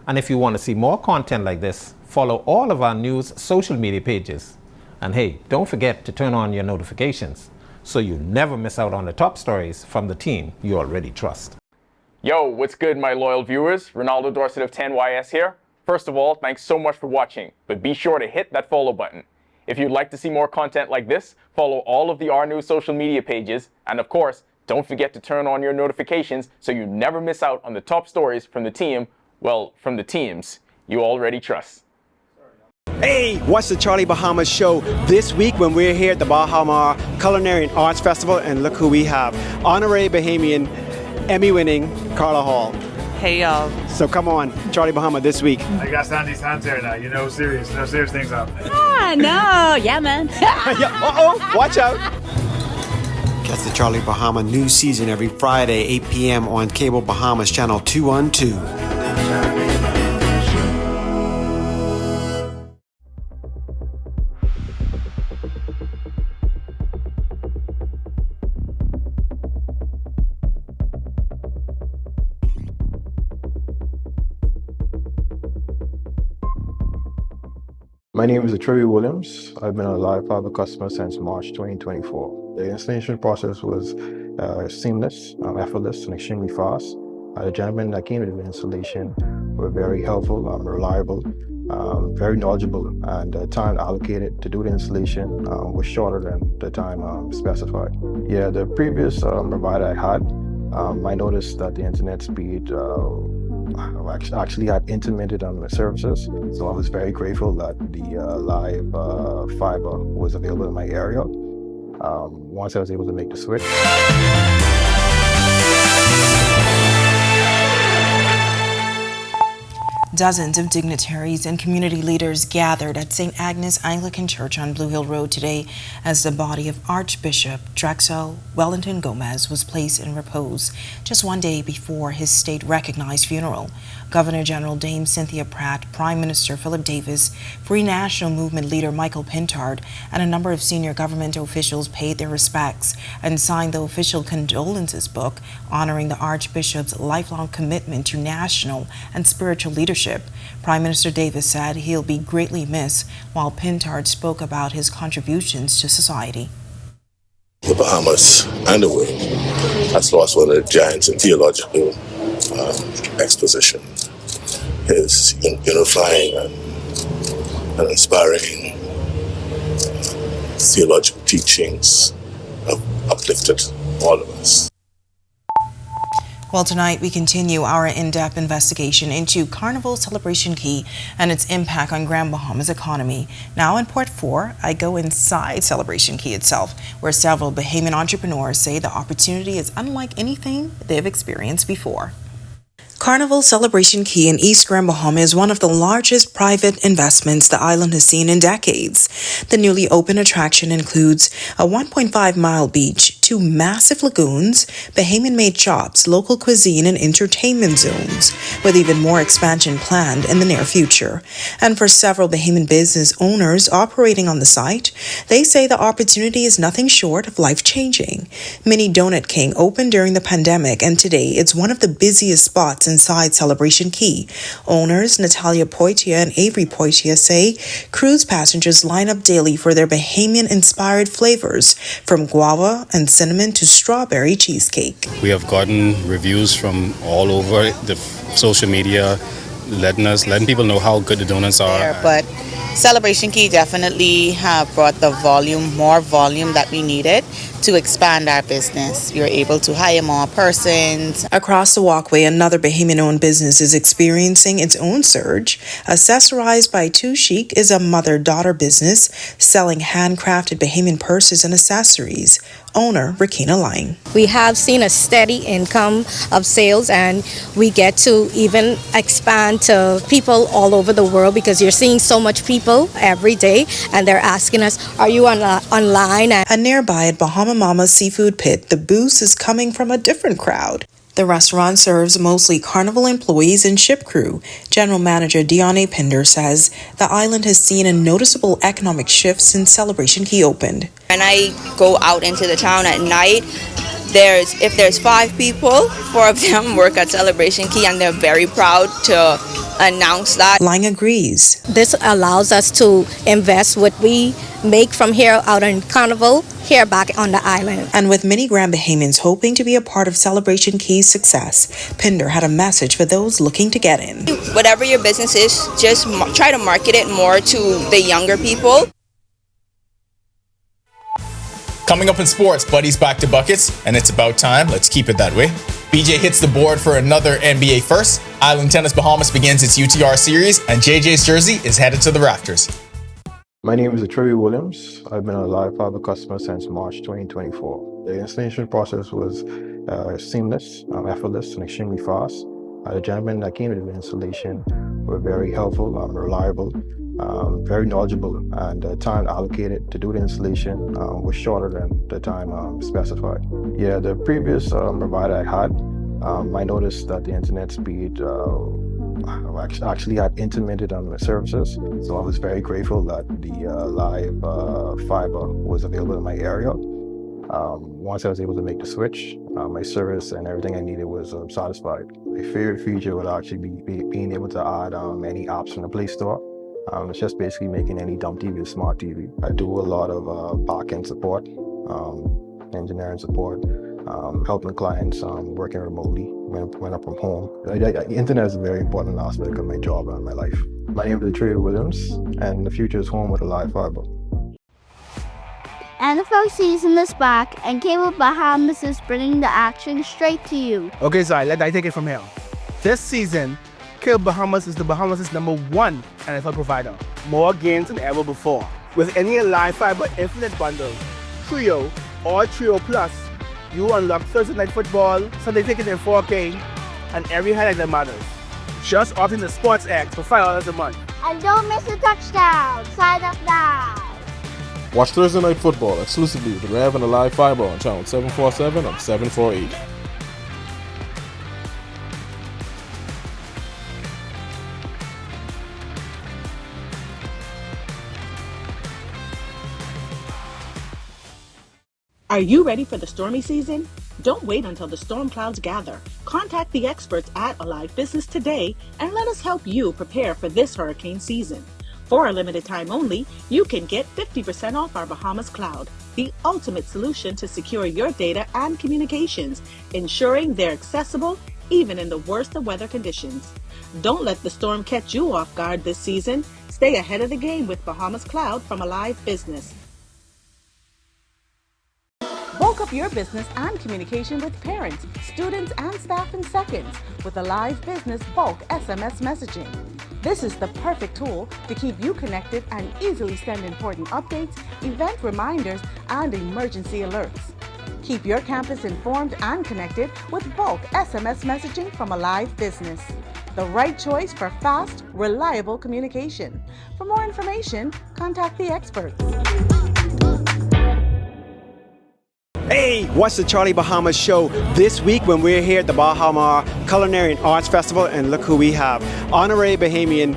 And if you want to see more content like this, follow all of our news social media pages. And hey, don't forget to turn on your notifications so you never miss out on the top stories from the team you already trust.
Yo, what's good, my loyal viewers? Ronaldo Dorset of 10YS here. First of all, thanks so much for watching, but be sure to hit that follow button. If you'd like to see more content like this, follow all of the Our News social media pages, and of course, don't forget to turn on your notifications so you never miss out on the top stories from the team, well, from the teams you already trust.
Hey, what's the Charlie Bahamas show this week when we're here at the Bahamas Culinary and Arts Festival, and look who we have. Honorary Bahamian, Emmy-winning Carla Hall.
Hey, y'all.
So come on, Charlie Bahama this week.
I got Sandy's hands here now. You know, serious things happening.
No, yeah, man.
Uh-oh, watch out. Catch the Charlie Bahama new season every Friday, 8 p.m. on Cable Bahamas Channel 212.
My name is Trevor Williams. I've been a live fiber customer since March 2024. The installation process was seamless, effortless, and extremely fast. The gentlemen that came to the installation were very helpful, reliable, very knowledgeable, and the time allocated to do the installation was shorter than the time specified. Yeah, the previous provider I had, I noticed that the internet speed actually had intermittent on my services, so I was very grateful that the live fiber was available in my area. Once I was able to make the switch.
Dozens of dignitaries and community leaders gathered at St. Agnes Anglican Church on Blue Hill Road today as the body of Archbishop Drexel Wellington Gomez was placed in repose just one day before his state-recognized funeral. Governor General Dame Cynthia Pratt, Prime Minister Philip Davis, Free National Movement leader Michael Pintard, and a number of senior government officials paid their respects and signed the official condolences book honoring the Archbishop's lifelong commitment to national and spiritual leadership. Prime Minister Davis said he'll be greatly missed, while Pintard spoke about his contributions to society.
The Bahamas and the world has lost one of the giants in theological exposition. His unifying and inspiring theological teachings have uplifted all of us.
Well, tonight we continue our in-depth investigation into Carnival Celebration Key and its impact on Grand Bahama's economy. Now in Part 4, I go inside Celebration Key itself, where several Bahamian entrepreneurs say the opportunity is unlike anything they've experienced before. Carnival Celebration Key in East Grand Bahama is one of the largest private investments the island has seen in decades. The newly opened attraction includes a 1.5-mile beach, 2 massive lagoons, Bahamian-made shops, local cuisine, and entertainment zones, with even more expansion planned in the near future. And for several Bahamian business owners operating on the site, they say the opportunity is nothing short of life-changing. Mini Donut King opened during the pandemic, and today it's one of the busiest spots inside Celebration Key. Owners Natalia Poitia and Avery Poitia say cruise passengers line up daily for their Bahamian-inspired flavors, from guava and cinnamon to strawberry cheesecake.
We have gotten reviews from all over the social media,
letting people know how good the donuts are.
But Celebration Key definitely have brought the more volume that we needed to expand our business. We were able to hire more persons.
Across the walkway, another Bahamian-owned business is experiencing its own surge. Accessorized by Too Chic is a mother-daughter business selling handcrafted Bahamian purses and accessories. Owner, Rakina Lang.
We have seen a steady income of sales, and we get to even expand to people all over the world because you're seeing so much people every day, and they're asking us, are you online?
And nearby at Bahama Mama's Seafood Pit, the boost is coming from a different crowd. The restaurant serves mostly Carnival employees and ship crew. General Manager Dione Pinder says the island has seen a noticeable economic shift since Celebration Key opened.
When I go out into the town at night, if there's 5 people, 4 of them work at Celebration Key, and they're very proud to announce that.
Lang agrees.
This allows us to invest what we make from here out in Carnival here back on the island.
And with many Grand Bahamians hoping to be a part of Celebration Key's success, Pinder had a message for those looking to get in.
Whatever your business is, just try to market it more to the younger people.
Coming up in sports, Buddy's back to buckets, and it's about time. Let's keep it that way. BJ hits the board for another NBA first. Island Tennis Bahamas begins its UTR series, and JJ's jersey is headed to the rafters.
My name is Trey Williams. I've been a live fiber customer since March 2024. The installation process was seamless, effortless, and extremely fast. The gentlemen that came to the installation were very helpful, reliable, very knowledgeable, and the time allocated to do the installation was shorter than the time specified. Yeah, the previous provider I had, I noticed that the internet speed actually had intermittent services, so I was very grateful that the live fiber was available in my area. Once I was able to make the switch, my service and everything I needed was satisfied. My favorite feature would actually be being able to add any apps from the Play Store. It's just basically making any dumb TV a smart TV. I do a lot of back-end support, engineering support, helping clients working remotely when I'm from home. The internet is a very important aspect of my job and my life. My name is Trey Williams, and the future is home with a live fiber.
NFL season is back, and Cable Bahamas is bringing the action straight to you.
Okay, so let I take it from here. This season, Cable Bahamas is the Bahamas' #1 NFL provider. More games than ever before. With any live fiber infinite bundle, Trio or Trio Plus, you unlock Thursday Night Football, Sunday Ticket in 4K, and every highlight that matters. Just opt in the Sports X for $5 a month.
And don't miss a touchdown. Sign up now.
Watch Thursday Night Football exclusively with Rev and the Live Fiber on channel 747 and 748.
Are you ready for the stormy season? Don't wait until the storm clouds gather. Contact the experts at Alive Business today and let us help you prepare for this hurricane season. For a limited time only, you can get 50% off our Bahamas Cloud, the ultimate solution to secure your data and communications, ensuring they're accessible even in the worst of weather conditions. Don't let the storm catch you off guard this season. Stay ahead of the game with Bahamas Cloud from Alive Business. Bulk up your business and communication with parents, students, and staff in seconds with Alive Business Bulk SMS messaging. This is the perfect tool to keep you connected and easily send important updates, event reminders, and emergency alerts. Keep your campus informed and connected with bulk SMS messaging from Alive Business. The right choice for fast, reliable communication. For more information, contact the experts.
Hey, what's the Charlie Bahamas show this week when we're here at the Bahamas Culinary and Arts Festival, and look who we have. Honorary Bahamian,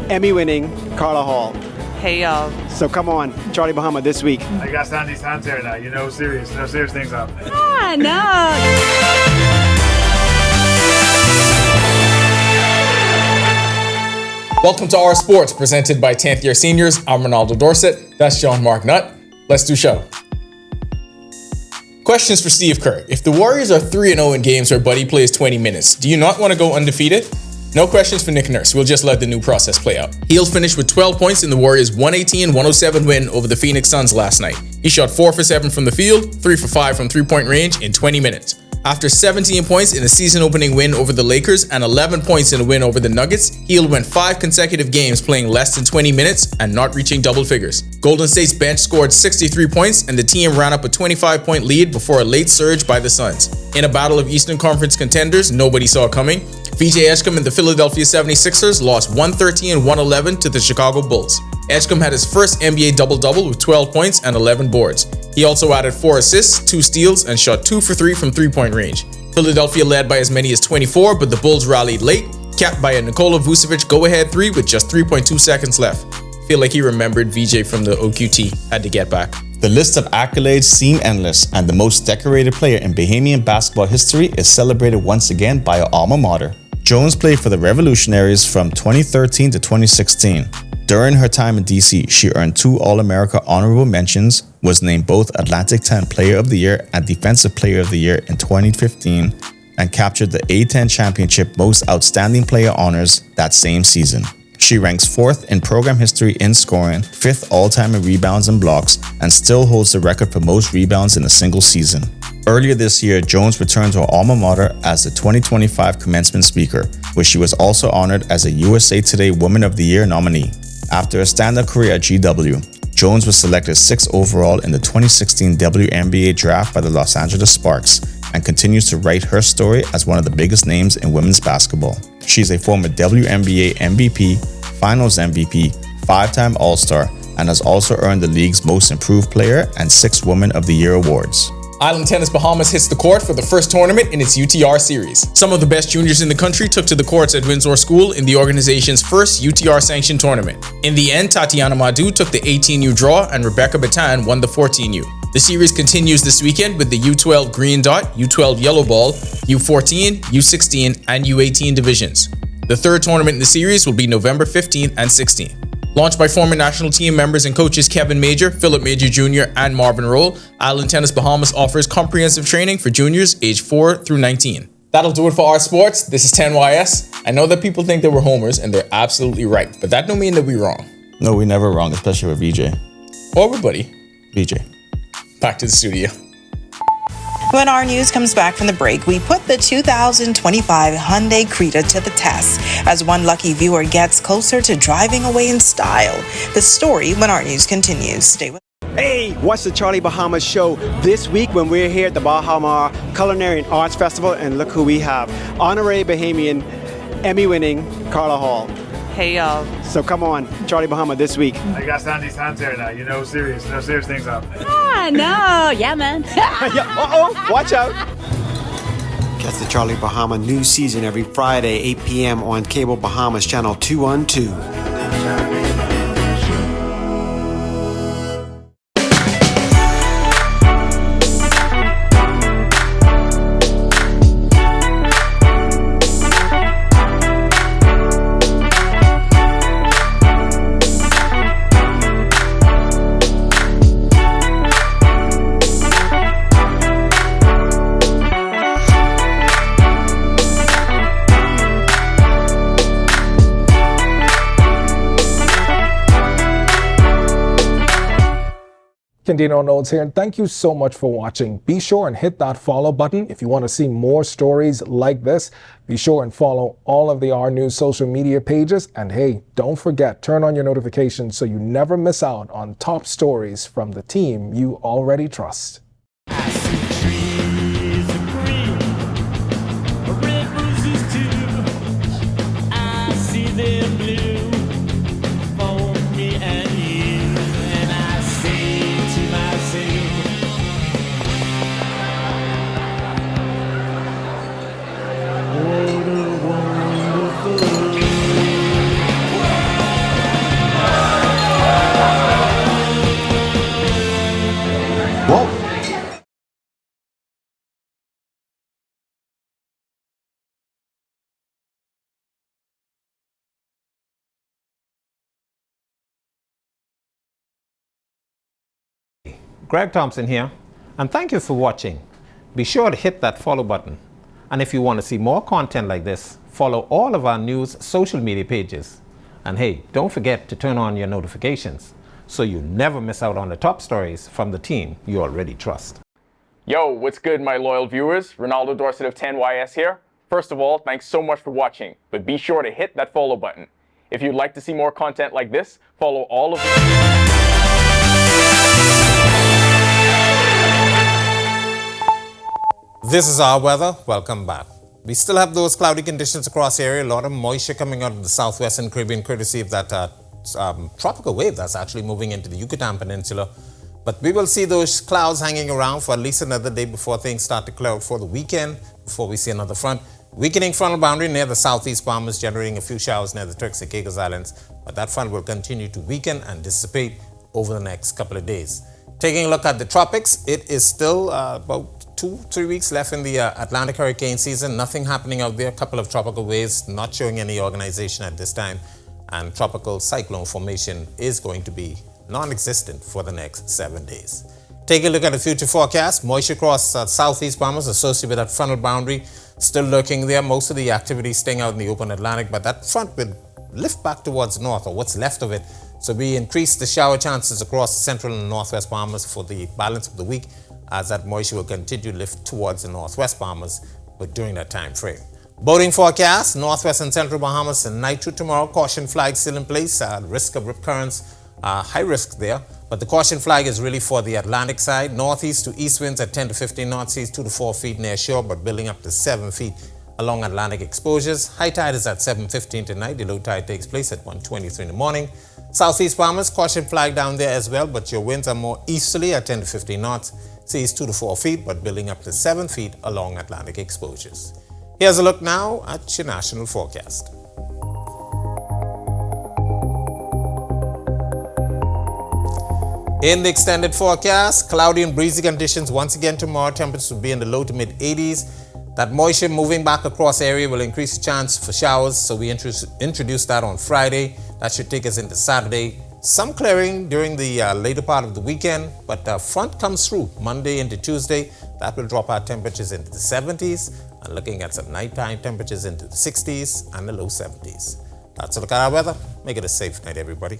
Emmy-winning Carla Hall.
Hey, y'all.
So come on, Charlie Bahama this week.
I got Sandy's hands here now. You know, serious things happening.
Ah, no.
Welcome to Our Sports, presented by 10th year seniors. I'm Ronaldo Dorset. That's John Mark Nutt. Let's do show. Questions for Steve Kerr. If the Warriors are 3-0 in games where Buddy plays 20 minutes, do you not want to go undefeated?
No questions for Nick Nurse. We'll just let the new process play out. He'll finish with 12 points in the Warriors' 118-107 win over the Phoenix Suns last night. He shot 4 for 7 from the field, 3 for 5 from three-point range in 20 minutes. After 17 points in a season-opening win over the Lakers and 11 points in a win over the Nuggets, Hield went 5 consecutive games playing less than 20 minutes and not reaching double figures. Golden State's bench scored 63 points and the team ran up a 25-point lead before a late surge by the Suns. In a battle of Eastern Conference contenders nobody saw coming, VJ Edgecombe and the Philadelphia 76ers lost 113-111 to the Chicago Bulls. Edgecombe had his first NBA double-double with 12 points and 11 boards. He also added 4 assists, 2 steals, and shot 2 for 3 from three-point range. Philadelphia led by as many as 24, but the Bulls rallied late, capped by a Nikola Vucevic go-ahead 3 with just 3.2 seconds left. Feel like he remembered VJ from the OQT, had to get back.
The list of accolades seem endless, and the most decorated player in Bahamian basketball history is celebrated once again by her alma mater. Jones played for the Revolutionaries from 2013 to 2016. During her time in DC, she earned 2 All-America honorable mentions, was named both Atlantic 10 Player of the Year and Defensive Player of the Year in 2015, and captured the A10 Championship Most Outstanding Player honors that same season. She ranks 4th in program history in scoring, 5th all-time in rebounds and blocks, and still holds the record for most rebounds in a single season. Earlier this year, Jones returned to her alma mater as the 2025 commencement speaker, where she was also honored as a USA Today Woman of the Year nominee. After a stand-up career at GW, Jones was selected 6th overall in the 2016 WNBA draft by the Los Angeles Sparks and continues to write her story as one of the biggest names in women's basketball. She's a former WNBA MVP, Finals MVP, 5-time All-Star, and has also earned the league's Most Improved Player and 6 Woman of the Year awards.
Island Tennis Bahamas hits the court for the first tournament in its UTR series. Some of the best juniors in the country took to the courts at Windsor School in the organization's first UTR-sanctioned tournament. In the end, Tatiana Madu took the 18U draw and Rebecca Batan won the 14U. The series continues this weekend with the U12 Green Dot, U12 Yellow Ball, U14, U16, and U18 divisions. The third tournament in the series will be November 15th and 16th. Launched by former national team members and coaches Kevin Major, Philip Major Jr., and Marvin Roll, Island Tennis Bahamas offers comprehensive training for juniors aged 4 through 19. That'll do it for our sports. This is 10YS. I know that people think that we're homers, and they're absolutely right, but that don't mean that we're wrong.
No, we never wrong, especially with VJ.
Or with Buddy.
VJ.
Back to the studio.
When our news comes back from the break, we put the 2025 Hyundai Creta to the test as one lucky viewer gets closer to driving away in style. The story when our news continues. Stay with us.
Hey, what's the Charlie Bahamas show this week when we're here at the Bahamas Culinary and Arts Festival, and look who we have. Honorary Bahamian, Emmy-winning Carla Hall.
Hey, y'all.
So come on, Charlie Bahama this week.
I got Sandy's hands here now. You know, serious things happening.
No, yeah, man.
Watch out. Catch the Charlie Bahama new season every Friday, 8 p.m. on Cable Bahamas Channel 212.
Dino Notes here, and thank you so much for watching. Be sure and hit that follow button if you want to see more stories like this. Be sure and follow all of the Our News social media pages, and hey, don't forget, turn on your notifications so you never miss out on top stories from the team you already trust.
Greg Thompson here, and thank you for watching. Be sure to hit that follow button. And if you want to see more content like this, follow all of our news social media pages. And hey, don't forget to turn on your notifications so you never miss out on the top stories from the team you already trust.
Yo, what's good, my loyal viewers? Ronaldo Dorset of 10YS here. First of all, thanks so much for watching, but be sure to hit that follow button. If you'd like to see more content like this, follow all of
This is our weather. Welcome back. We still have those cloudy conditions across the area. A lot of moisture coming out of the southwestern Caribbean, courtesy of that tropical wave that's actually moving into the Yucatan Peninsula. But we will see those clouds hanging around for at least another day before things start to clear out for the weekend, before we see another front. Weakening frontal boundary near the southeast Bahamas, generating a few showers near the Turks and Caicos Islands. But that front will continue to weaken and dissipate over the next couple of days. Taking a look at the tropics, it is still about 2-3 weeks left in the Atlantic hurricane season. Nothing happening out there. A couple of tropical waves not showing any organization at this time. And tropical cyclone formation is going to be non-existent for the next 7 days. Take a look at the future forecast. Moisture across southeast Bahamas associated with that frontal boundary still lurking there. Most of the activity staying out in the open Atlantic, but that front will lift back towards north, or what's left of it. So we increase the shower chances across central and northwest Bahamas for the balance of the week, as that moisture will continue to lift towards the northwest Bahamas, but during that time frame. Boating forecast, northwest and central Bahamas and night through tomorrow. Caution flag still in place. Risk of rip currents, high risk there. But the caution flag is really for the Atlantic side. Northeast to east winds at 10 to 15 knots, seas 2 to 4 feet near shore, but building up to 7 feet along Atlantic exposures. High tide is at 7:15 tonight. The low tide takes place at 1:23 in the morning. Southeast Bahamas, caution flag down there as well, but your winds are more easterly at 10 to 15 knots. Seas 2 to 4 feet, but building up to 7 feet along Atlantic exposures. Here's a look now at your national forecast. In the extended forecast, cloudy and breezy conditions once again tomorrow. Temperatures will be in the low to mid 80s. That moisture moving back across the area will increase the chance for showers, so we introduced that on Friday. That should take us into Saturday. Some clearing during the later part of the weekend, but the front comes through Monday into Tuesday. That will drop our temperatures into the 70s, and looking at some nighttime temperatures into the 60s and the low 70s. That's a look at our weather. Make it a safe night, everybody.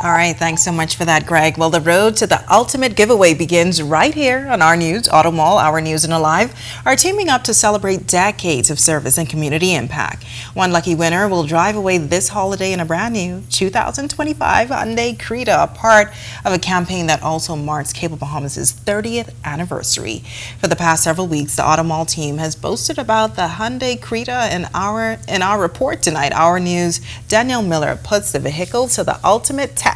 All right, thanks so much for that, Greg. Well, the road to the ultimate giveaway begins right here on our news. Auto Mall, Our News and Alive are teaming up to celebrate decades of service and community impact. One lucky winner will drive away this holiday in a brand new 2025 Hyundai Creta, a part of a campaign that also marks Cable Bahamas' 30th anniversary. For the past several weeks, the Auto Mall team has boasted about the Hyundai Creta. In our report tonight, Our News, Danielle Miller puts the vehicle to the ultimate test.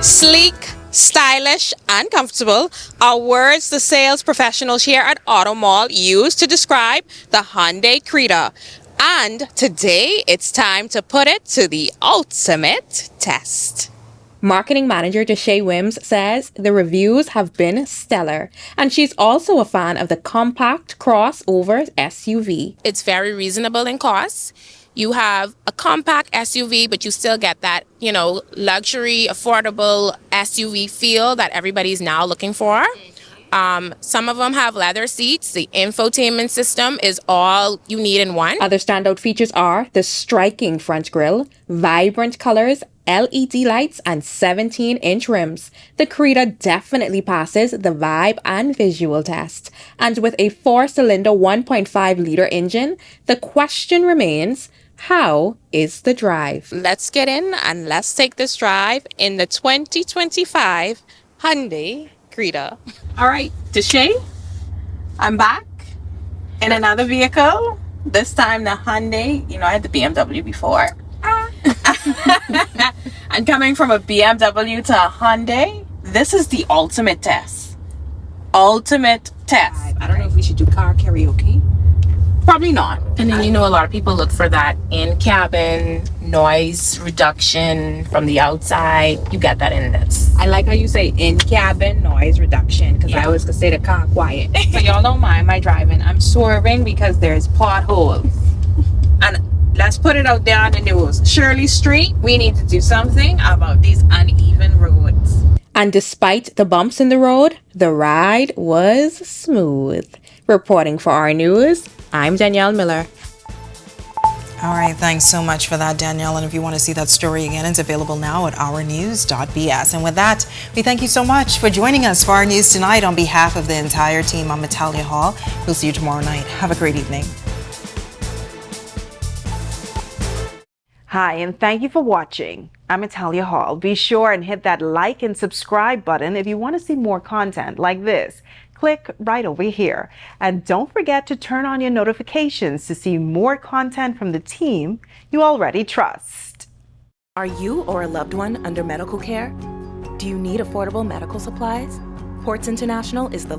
Sleek, stylish, and comfortable are words the sales professionals here at Auto Mall use to describe the Hyundai Creta. And today, it's time to put it to the ultimate test.
Marketing manager Deshae Wims says the reviews have been stellar, and she's also a fan of the compact crossover SUV.
It's very reasonable in cost. You have a compact SUV, but you still get that, luxury, affordable SUV feel that everybody's now looking for. Some of them have leather seats. The infotainment system is all you need in one.
Other standout features are the striking front grille, vibrant colors, LED lights, and 17-inch rims. The Creta definitely passes the vibe and visual test. And with a 4-cylinder 1.5-liter engine, the question remains, how is the drive?
Let's get in and let's take this drive in the 2025 Hyundai Creta. All right, Deshae, I'm back in another vehicle. This time the Hyundai. I had the BMW before. And coming from a BMW to a Hyundai, this is the ultimate test. Ultimate test. I don't know if we should do car karaoke. Probably not. And then, a lot of people look for that in-cabin noise reduction from the outside. You get that in this.
I like how you say in-cabin noise reduction, because I always could say the car quiet. So y'all don't mind my driving. I'm swerving because there's potholes. And
Let's put it out there on the news. Shirley Street, we need to do something about these uneven roads.
And despite the bumps in the road, the ride was smooth. Reporting for Our News, I'm Danielle Miller.
All right, thanks so much for that, Danielle. And if you want to see that story again, it's available now at ournews.bs. And with that, we thank you so much for joining us for our news tonight. On behalf of the entire team, I'm Natalia Hall. We'll see you tomorrow night. Have a great evening. Hi, and thank you for watching. I'm Natalia Hall. Be sure and hit that like and subscribe button if you want to see more content like this. Click right over here. And don't forget to turn on your notifications to see more content from the team you already trust.
Are you or a loved one under medical care? Do you need affordable medical supplies? Ports International is the